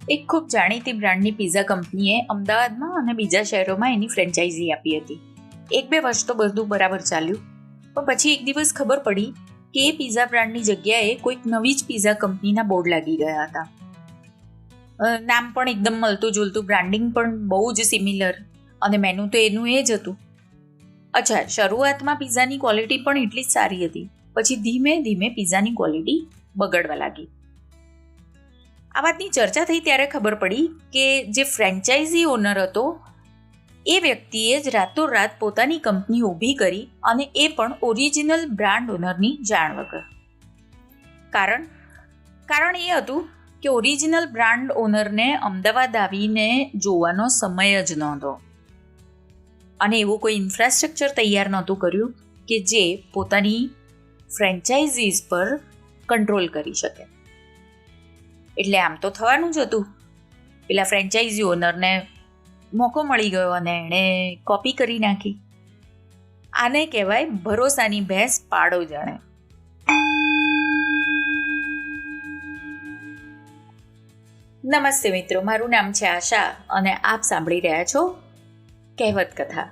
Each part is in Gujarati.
એક ખૂબ જાણીતી બ્રાન્ડની પિઝા કંપનીએ અમદાવાદમાં અને બીજા શહેરોમાં એની ફ્રેન્ચાઇઝી આપી હતી. 1-2 વર્ષ તો બધું બરાબર ચાલ્યું, પણ પછી એક દિવસ ખબર પડી કે એ પિઝા બ્રાન્ડની જગ્યાએ કોઈક નવી જ પિઝા કંપનીના બોર્ડ લાગી ગયા હતા. નામ પણ એકદમ મળતું જુલતું, બ્રાન્ડિંગ પણ બહુ જ સિમિલર અને મેનુ તો એનું એ જ હતું. અચ્છા, શરૂઆતમાં પિઝાની ક્વોલિટી પણ એટલી જ સારી હતી, પછી ધીમે ધીમે પિઝાની ક્વોલિટી બગડવા લાગી. આ વાતની ચર્ચા થઈ ત્યારે ખબર પડી કે જે ફ્રેન્ચાઇઝી ઓનર હતો એ વ્યક્તિએ જ રાતોરાત પોતાની કંપની ઊભી કરી, અને એ પણ ઓરિજિનલ બ્રાન્ડ ઓનરની જાણ વગર. કારણ એ હતું કે ઓરિજિનલ બ્રાન્ડ ઓનરને અમદાવાદ આવીને જોવાનો સમય જ નહોતો, અને એવું કોઈ ઇન્ફ્રાસ્ટ્રક્ચર તૈયાર નહોતું કર્યું કે જે પોતાની ફ્રેન્ચાઇઝીસ પર કંટ્રોલ કરી શકે. એટલે આમ તો થવાનું જ હતું. પેલા ફ્રેન્ચાઇઝી ઓનરને મોકો મળી ગયો અને એણે કોપી કરી નાખી. આને કહેવાય ભરોસાની ભેંસ પાડો જાણે. નમસ્તે મિત્રો, મારું નામ છે આશા અને આપ સાંભળી રહ્યા છો કહેવત કથા.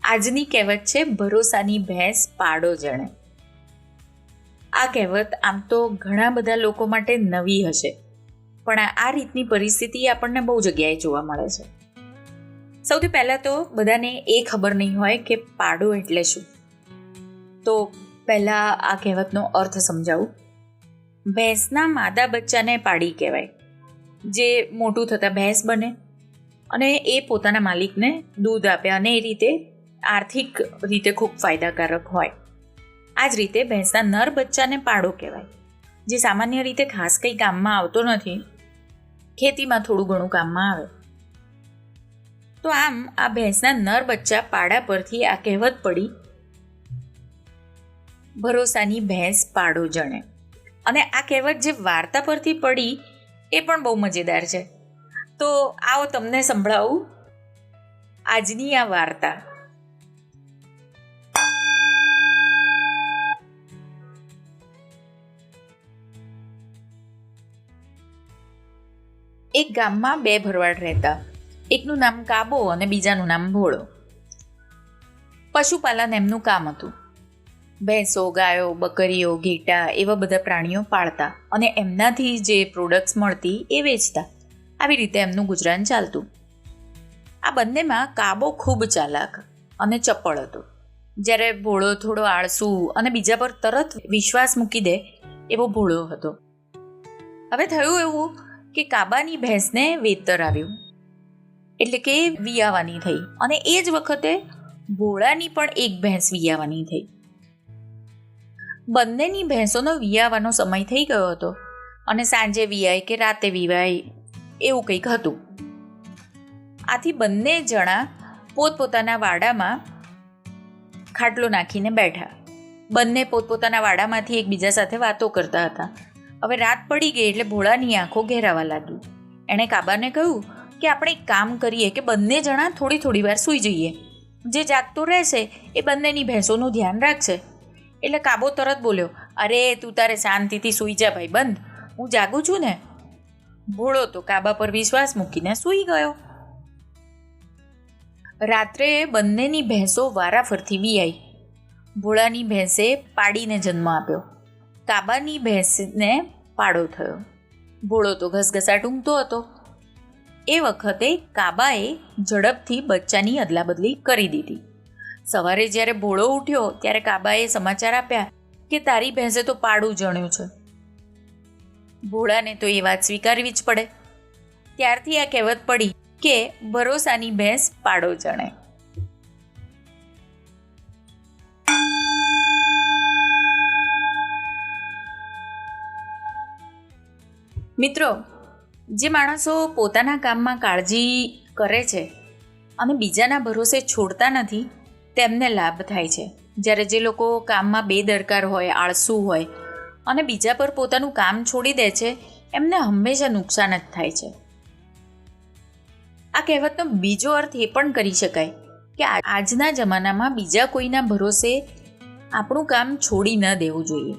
આજની કહેવત છે ભરોસાની ભેંસ પાડો જાણે. આ કહેવત આમ તો ઘણા બધા લોકો માટે નવી હશે, પણ આ રીતની પરિસ્થિતિ આપણને બહુ જગ્યાએ જોવા મળે છે. સૌથી પહેલાં તો બધાને એ ખબર નહીં હોય કે પાડો એટલે શું. તો પહેલાં આ કહેવતનો અર્થ સમજાવું. ભેંસના માદા બચ્ચાને પાડી કહેવાય, જે મોટું થતાં ભેંસ બને અને એ પોતાના માલિકને દૂધ આપે અને એ રીતે આર્થિક રીતે ખૂબ ફાયદાકારક હોય. આ જ રીતે ભેંસના નર બચ્ચાને પાડો કહેવાય, જે સામાન્ય રીતે ખાસ કંઈ કામમાં આવતો નથી, ખેતીમાં થોડું ઘણું કામમાં આવે. તો આમ આ ભેંસના નર બચ્ચા પાડા પરથી આ કહેવત પડી, ભરોસાની ભેંસ પાડો જણે. અને આ કહેવત જે વાર્તા પરથી પડી એ પણ બહુ મજેદાર છે. તો આવો તમને સંભળાવું આજની આ વાર્તા. એક ગામમાં 2 ભરવાડ રહેતા. એકનું નામ કાબો અને બીજાનું નામ ભોળો. પશુપાલન એમનું કામ હતું. ભેંસો, ગાયો, બકરીઓ, ઘેટા એવા બધા પ્રાણીઓ પાળતા અને એમનાથી જે પ્રોડક્ટ્સ મળતી એ વેચતા. આવી રીતે એમનું ગુજરાન ચાલતું. આ બંનેમાં કાબો ખૂબ ચાલાક અને ચપળ હતો, જ્યારે ભોળો થોડો આળસુ અને બીજા પર તરત વિશ્વાસ મૂકી દે એવો ભોળો હતો. હવે થયું એવું કે કાબાની ભેંસને વેતર આવ્યું, એટલે કે વિયાવાની થઈ, અને એ જ વખતે ભોળાની પણ એક ભેંસ વિયાવાની થઈ. બંનેની ભેંસોનો વિયાવાનો સમય થઈ ગયો હતો, અને સાંજે વિયાય કે રાતે વિવાય એવું કંઈક હતું. આથી બંને જણા પોતપોતાના વાડામાં ખાટલો નાખીને બેઠા. બંને પોતપોતાના વાડામાંથી એકબીજા સાથે વાતો કરતા હતા. હવે રાત પડી ગઈ એટલે ભોળાની આંખો ઘેરાવા લાગી. એણે કાબાને કહ્યું કે આપણે એક કામ કરીએ કે બંને જણા થોડી થોડી વાર સૂઈ જઈએ. જે જાગતો રહેશે એ બંનેની ભેંસોનું ધ્યાન રાખશે. એટલે કાબો તરત બોલ્યો, અરે તું તારે શાંતિથી સૂઈ જા ભાઈ બંધ, હું જાગું છું ને. ભોળો તો કાબા પર વિશ્વાસ મૂકીને સૂઈ ગયો. રાત્રે બંનેની ભેંસો વારાફરતી વિયાઈ. ભોળાની ભેંસે પાડીને જન્મ આપ્યો. કાબાની ભેંસને પાડો થયો. ભોળો તો ઘસઘસાટ ઊંઘતો હતો. એ વખતે કાબાએ ઝડપથી બચ્ચાની અદલાબદલી કરી દીધી. સવારે જ્યારે ભોળો ઉઠ્યો ત્યારે કાબાએ સમાચાર આપ્યા કે તારી ભેંસે તો પાડું જણ્યું છે. ભોળાને તો એ વાત સ્વીકારવી જ પડે. ત્યારથી આ કહેવત પડી કે ભરોસાની ભેંસ પાડો જણે. મિત્રો, જે માણસો પોતાના કામમાં કાળજી કરે છે અને બીજાના ભરોસે છોડતા નથી, તેમને લાભ થાય છે. જ્યારે જે લોકો કામમાં બેદરકાર હોય, આળસુ હોય અને બીજા પર પોતાનું કામ છોડી દે છે, એમને હંમેશા નુકસાન જ થાય છે. આ કહેવતનો બીજો અર્થ એ પણ કરી શકાય કે આજના જમાનામાં બીજા કોઈના ભરોસે આપણું કામ છોડી ન દેવું જોઈએ.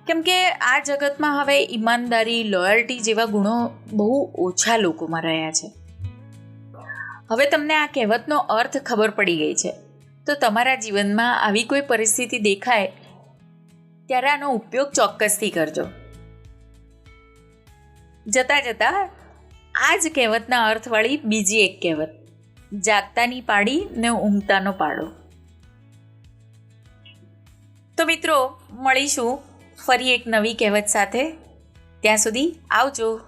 કેમ કે આ જગતમાં હવે ઈમાનદારી, લોયલ્ટી જેવા ગુણો બહુ ઓછા લોકોમાં રહ્યા છે. હવે તમને આ કહેવતનો અર્થ ખબર પડી ગઈ છે, તો તમારા જીવનમાં આવી કોઈ પરિસ્થિતિ દેખાય ત્યારે આનો ઉપયોગ ચોક્કસથી કરજો. જતાં જતાં આ જ કહેવતના અર્થવાળી બીજી એક કહેવત, જાગતાની પાડી ને ઊંઘતાનો પાડો. તો મિત્રો, મળીશું ફરી એક નવી કહેવત સાથે. ત્યાં સુધી આવજો.